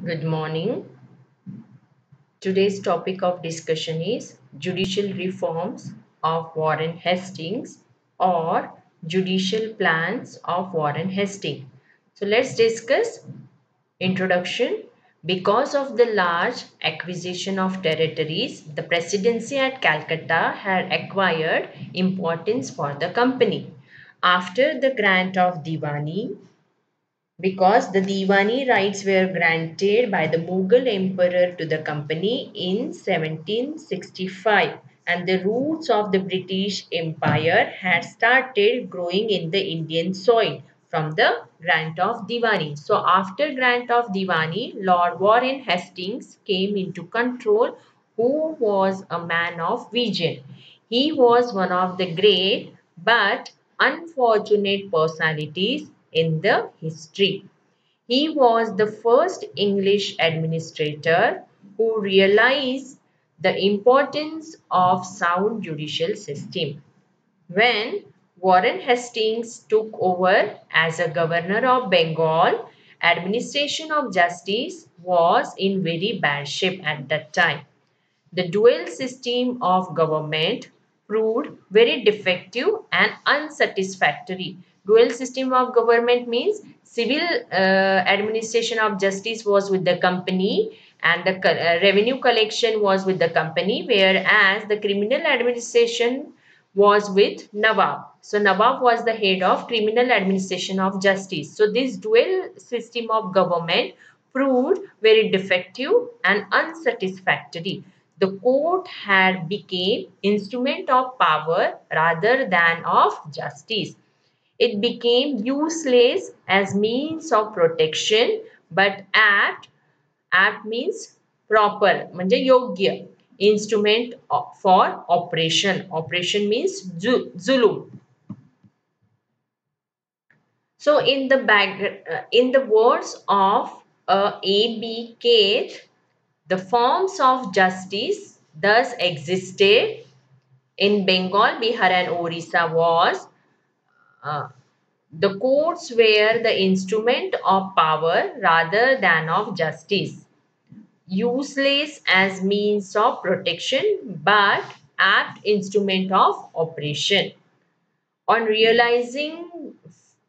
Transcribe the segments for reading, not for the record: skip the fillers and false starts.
Good morning. Today's topic of discussion is judicial reforms of Warren Hastings or judicial plans of Warren Hastings. So let's discuss introduction. Because of the large acquisition of territories, the presidency at Calcutta had acquired importance for the company. After the grant of Diwani, because the Diwani rights were granted by the Mughal emperor to the company in 1765, and the roots of the British Empire had started growing in the Indian soil from the grant of Diwani. So after grant of Diwani, Lord Warren Hastings came into control, who was a man of vision. He was one of the great but unfortunate personalities in the history. He was the first English administrator who realized the importance of sound judicial system. When Warren Hastings took over as a governor of Bengal, administration of justice was in very bad shape at that time. The dual system of government proved very defective and unsatisfactory. Dual system of government means civil administration of justice was with the company and the revenue collection was with the company, whereas the criminal administration was with Nawab. So Nawab was the head of criminal administration of justice. So this dual system of government proved very defective and unsatisfactory. The court had become instrument of power rather than of justice. It became useless as means of protection, but apt means proper, म्हणजे योग्य. Instrument for operation. Operation means zulum. So in the words of A.B. Keith, the forms of justice thus existed in Bengal, Bihar and Orissa was uh, the courts were the instrument of power rather than of justice, useless as means of protection but apt instrument of operation. On realizing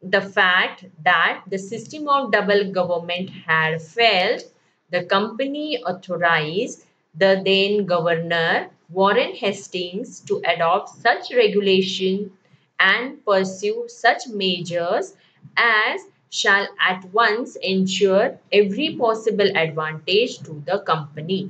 the fact that the system of double government had failed, the company authorized the then governor Warren Hastings to adopt such regulation and pursue such measures as shall at once ensure every possible advantage to the company.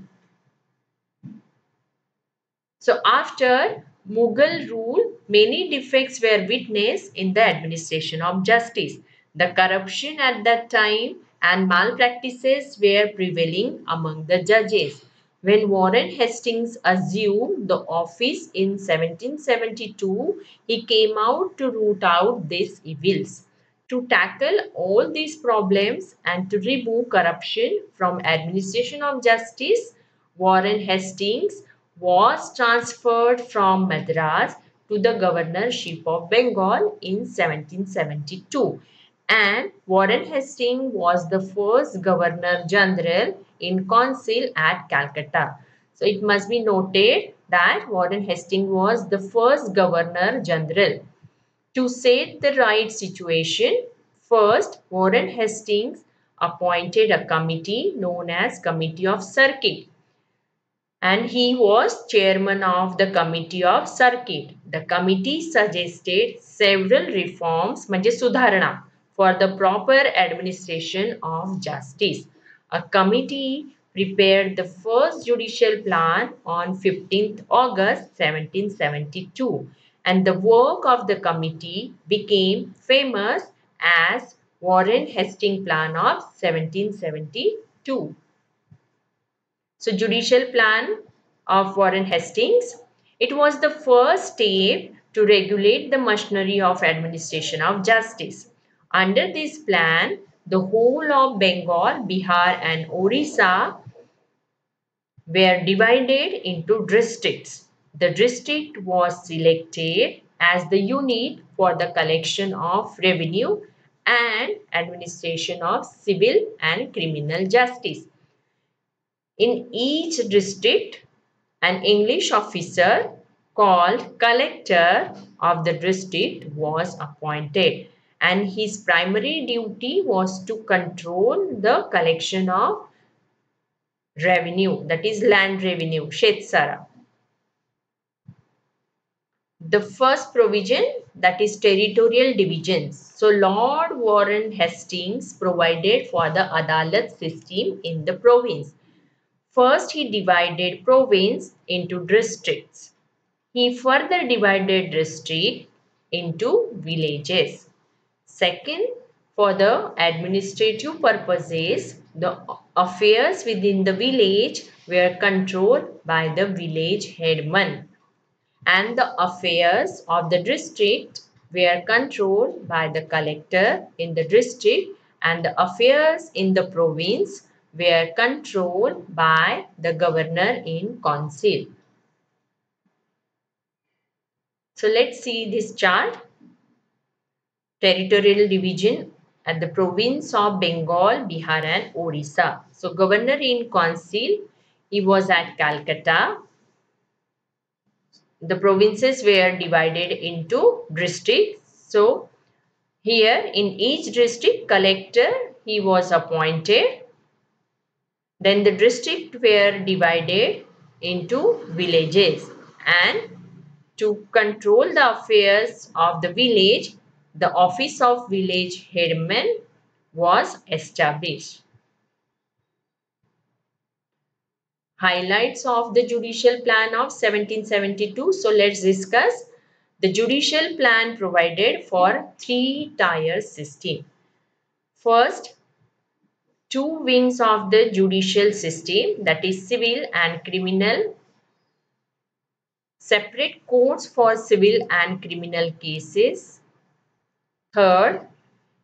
So after Mughal rule, many defects were witnessed in the administration of justice. The corruption at that time and malpractices were prevailing among the judges. When Warren Hastings assumed the office in 1772, he came out to root out these evils. To tackle all these problems and to remove corruption from administration of justice, Warren Hastings was transferred from Madras to the governorship of Bengal in 1772, and Warren Hastings was the first Governor General in council at Calcutta. So it must be noted that Warren Hastings was the first Governor General. To set the right situation, first Warren Hastings appointed a committee known as Committee of Circuit, and he was chairman of the Committee of Circuit. The committee suggested several reforms म्हणजे सुधारणा for the proper administration of justice. A committee prepared the first judicial plan on 15th August 1772, and the work of the committee became famous as Warren Hastings Plan of 1772. So judicial plan of Warren Hastings, it was the first step to regulate the machinery of administration of justice. Under this plan, the whole of Bengal, Bihar and Orissa were divided into districts. The district was selected as the unit for the collection of revenue and administration of civil and criminal justice. In each district, an English officer called collector of the district was appointed, and his primary duty was to control the collection of revenue, that is land revenue, Shetsara. The first provision, that is territorial divisions. So Lord Warren Hastings provided for the Adalat system in the province. First, he divided province into districts. He further divided district into villages. Second, for the administrative purposes, the affairs within the village were controlled by the village headman, and the affairs of the district were controlled by the collector in the district, and the affairs in the province were controlled by the governor in council. So let's see this chart. Territorial division at the province of Bengal, Bihar and Orissa. So governor in council, he was at Calcutta. The provinces were divided into districts. So here in each district, collector, he was appointed. Then the district were divided into villages, and to control the affairs of the village, the office of village headman was established. Highlights of the judicial plan of 1772. So let's discuss. The judicial plan provided for three-tier system. First, two wings of the judicial system, that is civil and criminal. Separate courts for civil and criminal cases. Third,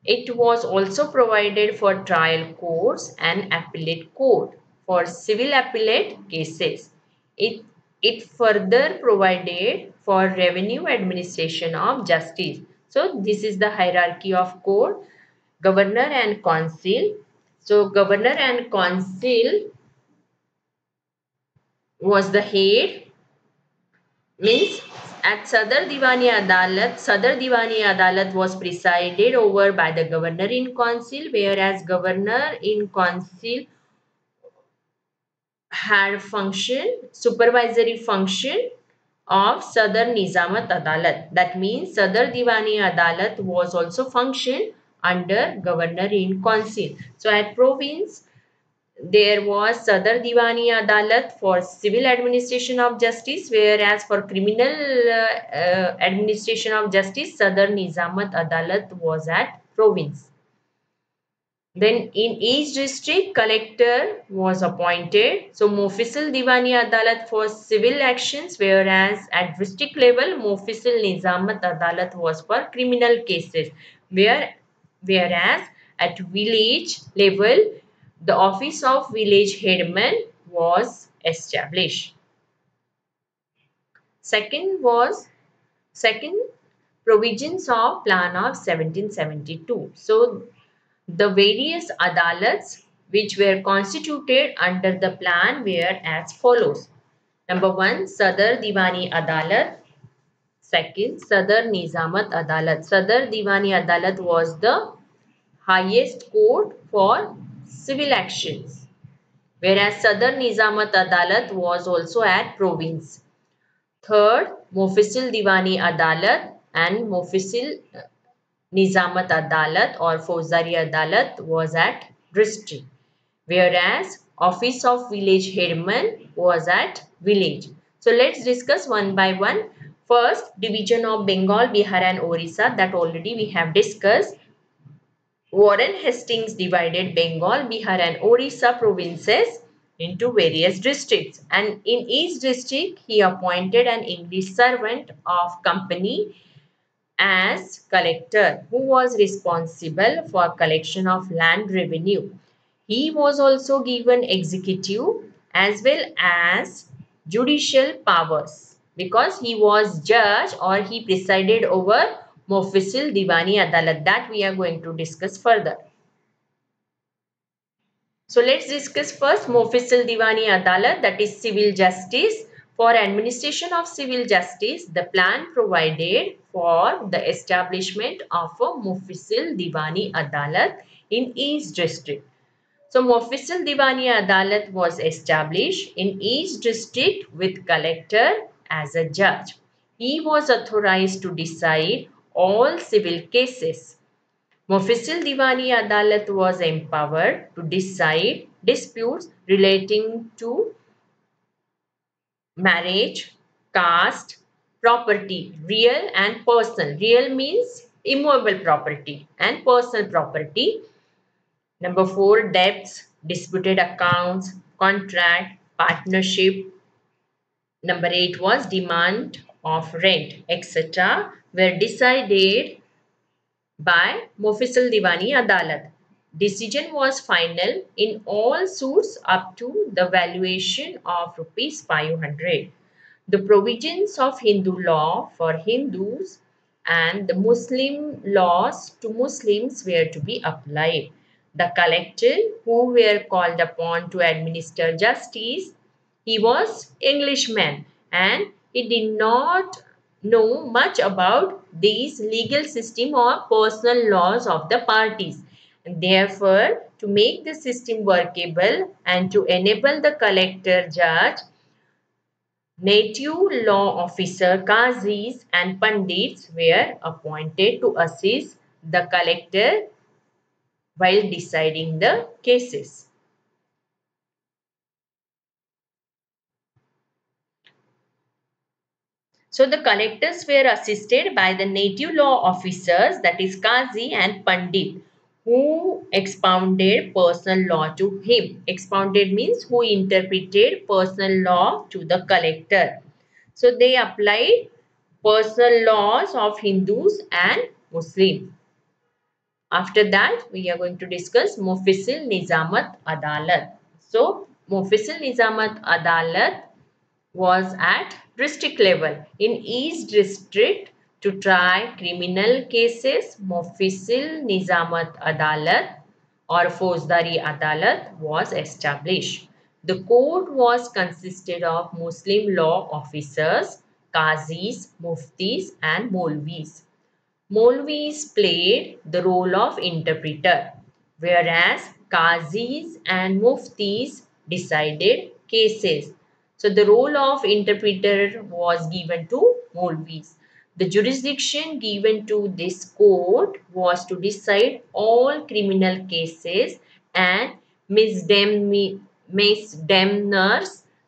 it was also provided for trial courts and appellate court for civil appellate cases. It further provided for revenue administration of justice. So this is the hierarchy of court, governor and council. So governor and council was the head, means at Sadar Divani Adalat was presided over by the governor in council, whereas governor in council had supervisory function of Sadar Nizamat Adalat. That means Sadar Divani Adalat was also functioned under governor in council. So at province, there was Sadar Divani Adalat for civil administration of justice, whereas for criminal administration of justice, Sadar Nizamat Adalat was at province. Then in each district, collector was appointed. So Mofisal Divani Adalat for civil actions, whereas at district level, Mofisal Nizamat Adalat was for criminal cases. Whereas at village level, the office of village headman was established. Second provisions of plan of 1772. So the various adalats which were constituted under the plan were as follows. Number 1, Sadar Divani Adalat. Second, Sadar Nizamat Adalat. Sadar Divani Adalat was the highest court for civil actions, whereas Sadar Nizamat Adalat was also at province. Third, Mofissil Divani Adalat and Mofissil Nizamat Adalat or Fozari Adalat was at district, whereas office of village headman was at village. So let's discuss one by one. First, division of Bengal, Bihar and Orissa, that already we have discussed. Warren Hastings divided Bengal, Bihar and Orissa provinces into various districts, and in each district he appointed an English servant of company as collector who was responsible for collection of land revenue. He was also given executive as well as judicial powers because he was judge or he presided over Mofissil Divani Adalat, that we are going to discuss further. So let's discuss first Mofissal Diwani Adalat, that is civil justice. For administration of civil justice, the plan provided for the establishment of a Mofissal Diwani Adalat in each district. So Mofissal Diwani Adalat was established in each district with collector as a judge. He was authorized to decide all civil cases. Mofissal Diwani Adalat was empowered to decide disputes relating to marriage, caste, property, real and personal. Real means immovable property and personal property. Number 4, debts, disputed accounts, contract, partnership. Number 8 was demand of rent, etc. were decided by Mofissal Diwani Adalat. Decision was final in all suits up to the valuation of rupees 500. The provisions of Hindu law for Hindus and the Muslim laws to Muslims were to be applied. The collector who were called upon to administer justice, he was Englishman and he did not know much about these legal system or personal laws of the parties. And therefore, to make the system workable and to enable the collector judge, native law officer, qazis and pandits were appointed to assist the collector while deciding the cases. So the collectors were assisted by the native law officers, that is Qazi and Pandit, who expounded personal law to him. Expounded means who interpreted personal law to the collector. So they applied personal laws of Hindus and Muslims. After that, we are going to discuss Mofissal Nizamat Adalat. So, Mofissal Nizamat Adalat was at district level. In each district, to try criminal cases, Mofissal Nizamat Adalat or Fauzdari Adalat was established. The court was consisted of Muslim law officers, qazis, muftis and Molvis. Molvis played the role of interpreter, whereas Qazis and Muftis decided cases. So the role of interpreter was given to Molvis. The jurisdiction given to this court was to decide all criminal cases and misdemeanors,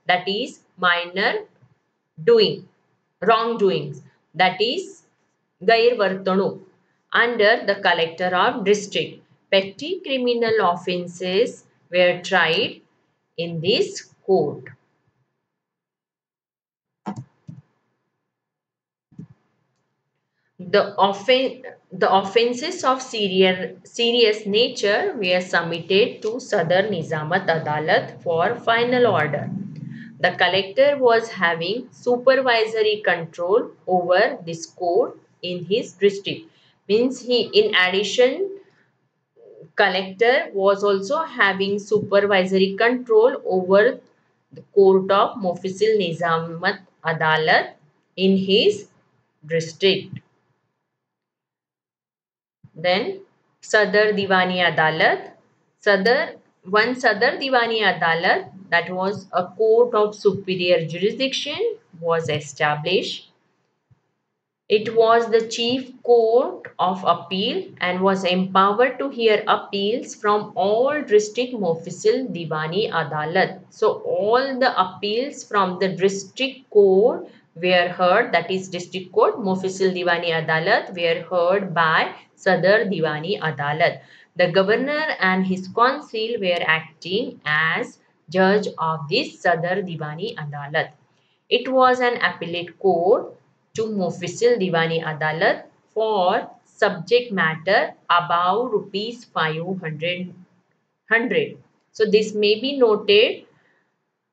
that is minor wrongdoings, that is Gairvartanu, under the collector of district. Petty criminal offences were tried in this court. The offences of serious nature were submitted to Sadar Nizamat Adalat for final order. The collector was having supervisory control over this court in his district. Means he, in addition, collector was also having supervisory control over the court of Mofissal Nizamat Adalat in his district. Then Sadar Diwani Adalat. Sadar Diwani Adalat, that was a court of superior jurisdiction, was established. It was the chief court of appeal and was empowered to hear appeals from all district Mofissal Diwani Adalat. So all the appeals from the district court were heard, that is district court Mofissal Diwani Adalat were heard by Sadar Diwani Adalat. The governor and his council were acting as judge of this Sadar Diwani Adalat. It was an appellate court to Mofissal Diwani Adalat for subject matter above rupees 500. So this may be noted,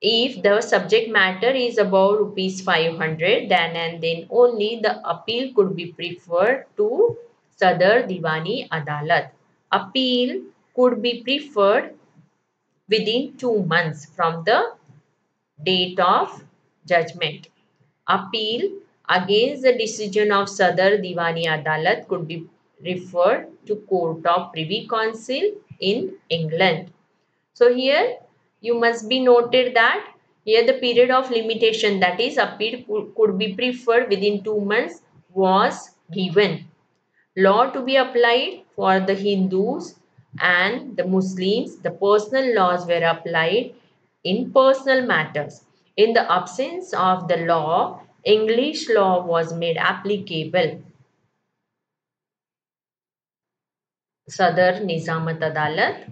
if the subject matter is above rupees 500, then and then only the appeal could be preferred to Sadar Diwani Adalat. Appeal could be preferred within 2 months from the date of judgment. Appeal against the decision of Sadar Diwani Adalat could be referred to Court of Privy Council in England. So here you must be noted that here the period of limitation, that is appeal could be preferred within 2 months, was given. Law to be applied for the Hindus and the Muslims, the personal laws were applied in personal matters. In the absence of the law, English law was made applicable. Sadar Nizamat Adalat,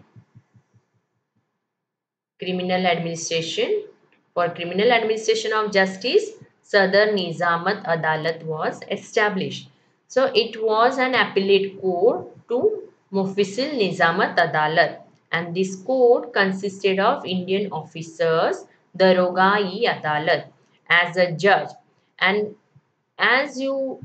criminal administration. For criminal administration of justice, Sadar Nizamat Adalat was established. So it was an appellate court to Mufassil Nizamat Adalat, and this court consisted of Indian officers, Daroga-e Adalat, as a judge. And as you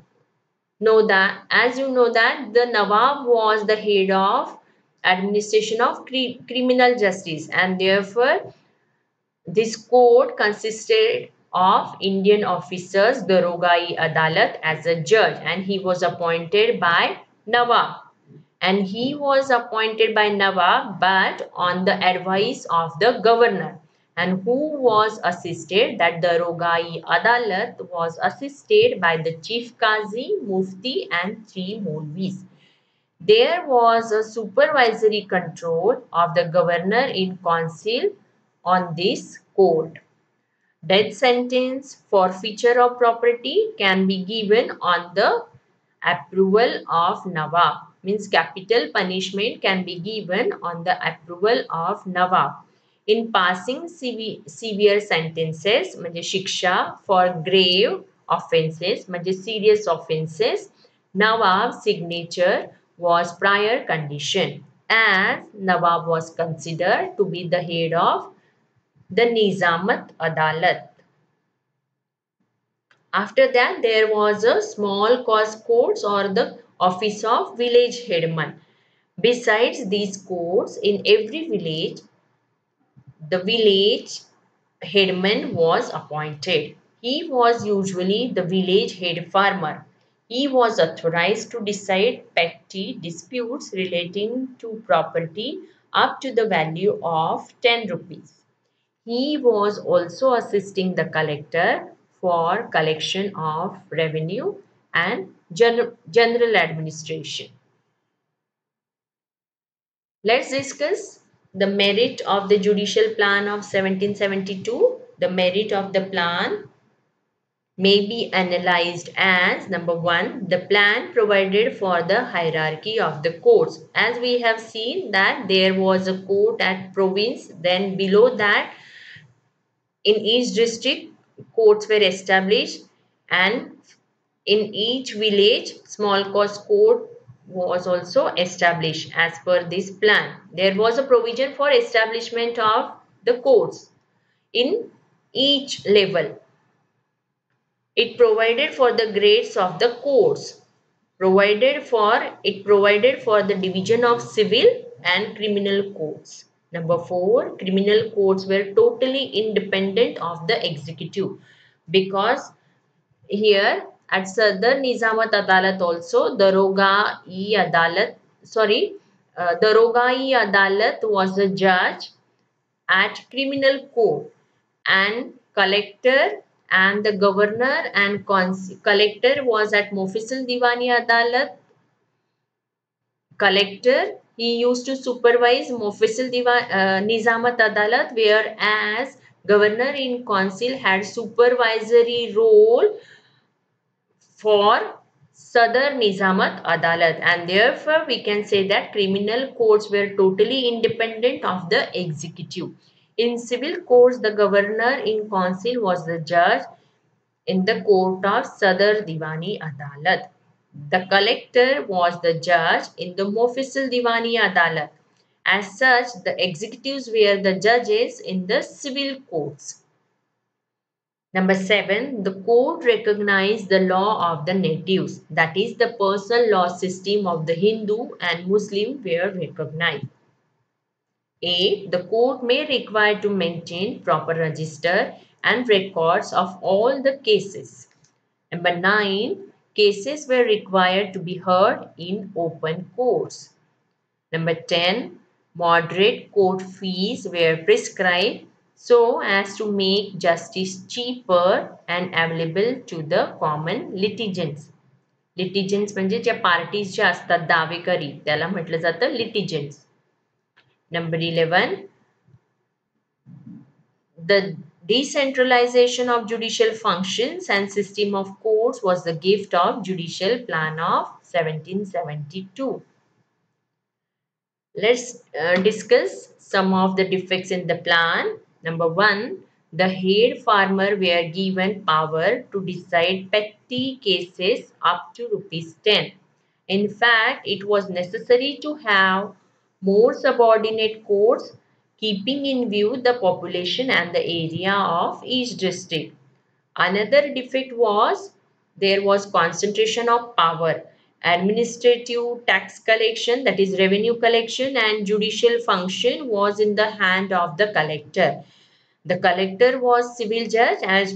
know that the Nawab was the head of administration of criminal justice, and therefore this court consisted of Indian officers, Daroga-e Adalat, as a judge, and he was appointed by Nawab. And he was appointed by Nawab but on the advice of the governor, and who was assisted, that Daroga-e Adalat was assisted by the Chief Qazi, Mufti and 3 Maulvis. There was a supervisory control of the governor in council on this court. Death sentence, forfeiture of property can be given on the approval of Nawab. Means capital punishment can be given on the approval of Nawab. In passing severe sentences, म्हणजे शिक्षा for grave offences, म्हणजे serious offences, Nawab's signature was prior condition, as Nawab was considered to be the head of the Nizamat Adalat. After that, there was a small cause courts or the office of village headman. Besides these courts, in every village, the village headman was appointed. He was usually the village head farmer. He was authorized to decide petty disputes relating to property up to the value of 10 rupees. He was also assisting the collector for collection of revenue and general administration. Let's discuss the merit of the judicial plan of 1772. The merit of the plan may be analyzed as, number one, the plan provided for the hierarchy of the courts. As we have seen that there was a court at province, then below that in each district courts were established, and in each village small cause court was also established as per this plan. There was a provision for establishment of the courts in each level. It provided for the grades of the courts, provided for the division of civil and criminal courts. Number 4, criminal courts were totally independent of the executive, because here at Sadar Nizamat Adalat also Daroga-e Adalat was the judge at criminal court, and collector and the governor and collector was at Mufassil Diwani Adalat. Collector, he used to supervise Mufassil Nizamat Adalat, whereas governor in council had supervisory role for Sadar Nizamat Adalat, and therefore we can say that criminal courts were totally independent of the executive. In civil courts, the governor in council was the judge in the court of Sadar Diwani Adalat. The collector was the judge in the Mufassil Diwani Adalat. As such, the executives were the judges in the civil courts. Number 7, the court recognized the law of the natives, that is the personal law system of the Hindu and Muslim were recognized. 8. The court may require to maintain proper register and records of all the cases. Number 9. Cases were required to be heard in open courts. Number 10. Moderate court fees were prescribed so as to make justice cheaper and available to the common litigants. लिटिजन्स म्हणजे ज्या parties ज्या असतात दावेकरी त्याला म्हटलं जातं लिटिजन्स. Number 11. The decentralization of judicial functions and system of courts was the gift of Judicial Plan of 1772. Let's discuss some of the defects in the plan. Number 1. The head farmer were given power to decide petty cases up to ₹10. In fact, it was necessary to have more subordinate courts keeping in view the population and the area of each district. Another defect was there was concentration of power. Administrative tax collection, that is revenue collection, and judicial function was in the hand of the collector. The collector was civil judge as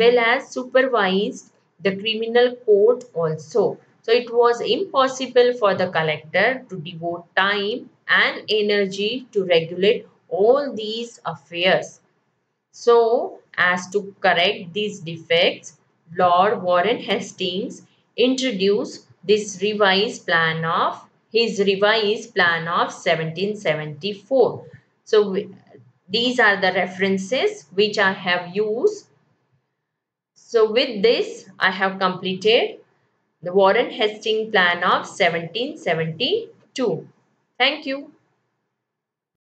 well as supervised the criminal court also. So it was impossible for the collector to devote time and energy to regulate all these affairs. So, as to correct these defects, Lord Warren Hastings introduced his revised plan of 1774. So, these are the references which I have used. So, with this, I have completed the Warren Hastings plan of 1772. Thank you.